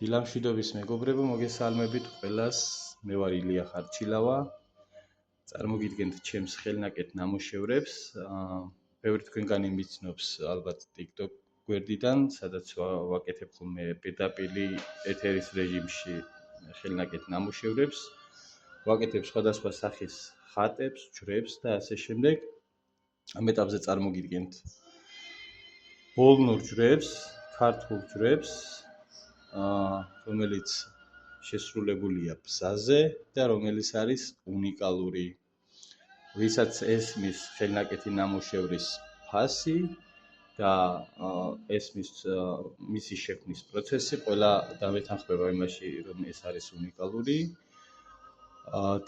დილამშვიდობის მეგობრებო, მოგესალმებით ყველას. მე ვარ ილია ხარჩილავა. წარმოგიდგენთ ჩემს ხელნაკეთ ნამუშევრებს. ბევრი თქვენგანი მიცნობს ალბათ TikTok გვერდიდან, სადაც ვაკეთებ ხოლმე პირდაპირ ეთერის რეჟიმში ხელნაკეთ ნამუშევრებს. ვაკეთებ სხვადასხვა სახის ხატებს, ჯვრებს და ასე შემდეგ. ამ ეტაპზე წარმოგიდგენთ ბოლნურ ჯვრებს, ქართულ ჯვრებს, რომელიც შესრულებულია ბზაზე და რომელიც არის უნიკალური. ვისაც ესმის ხელნაკეთი ნამუშევრის ფასი და ესმის მისი შექმნის პროცესი, ყველა დამეთანხმება იმაში, რომ ეს არის უნიკალური.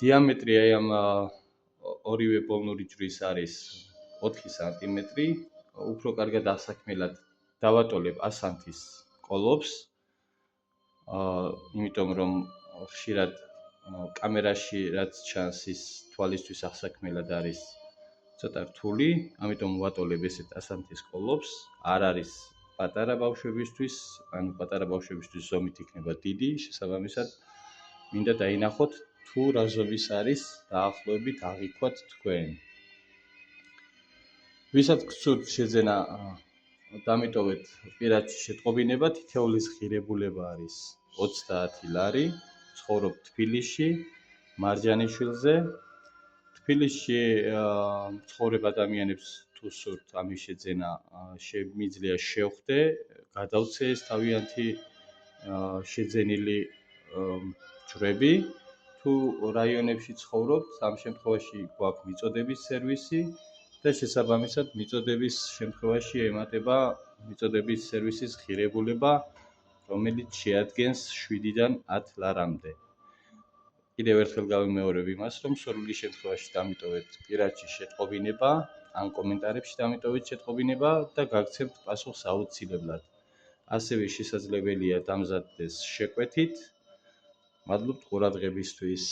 დიამეტრი აი ამ ორივე ბოლნური ჯვრის არის 4 სანტიმეტრი. უფრო კარგად ასაქმელად დავატოლებ ასანთის კოლოფს. იმიტომ რომ ხშირად კამერაში რაც ჩანს ის თვალისთვის ასაქმელად არის ცოტა რთული, ამიტომ ვატოლებ ესეთ ასანთის კოლოფს. არ არის პატარა ბავშვებისთვის, ანუ პატარა ბავშვებისთვის ზომით იქნება დიდი, შესაბამისად მინდა დაინახოთ თუ რა ზომის არის დაახლოებით აღიქვათ თქვენ. ვისაც გსურთ შეძენა დამიტოვეთ პირადში შეტყობინება, თითოეულის ღირებულება არის 30 ლარი, ცხოვრობ თბილისში, მარჯანიშვილზე. თბილისში ცხოვრებ ადამიანებს თუ სურთ ამის შეძენა, შემიძლია შევხვდე, გადავცე ეს თავიანთი შეძენილი ჯვრები. თუ რაიონებში ცხოვრობთ, ამ შემთხვევაში გვაქვს მიწოდების სერვისი და შესაბამისად მიწოდების შემთხვევაში ემატება მიწოდების სერვისის ღირებულება, რომელიც შეადგენს 7-დან 10 ლარამდე. კიდევ ერთხელ გავიმეორებ იმას, რომ სრული შემთხვევაში დამიტოვეთ პირადში შეტყობინება, ან კომენტარებში დამიტოვეთ შეტყობინება და გაგცემთ პასუხს აუცილებლად. ასევე შესაძლებელია დამზადდეს შეკვეთით. მადლობთ ყურადღებისთვის.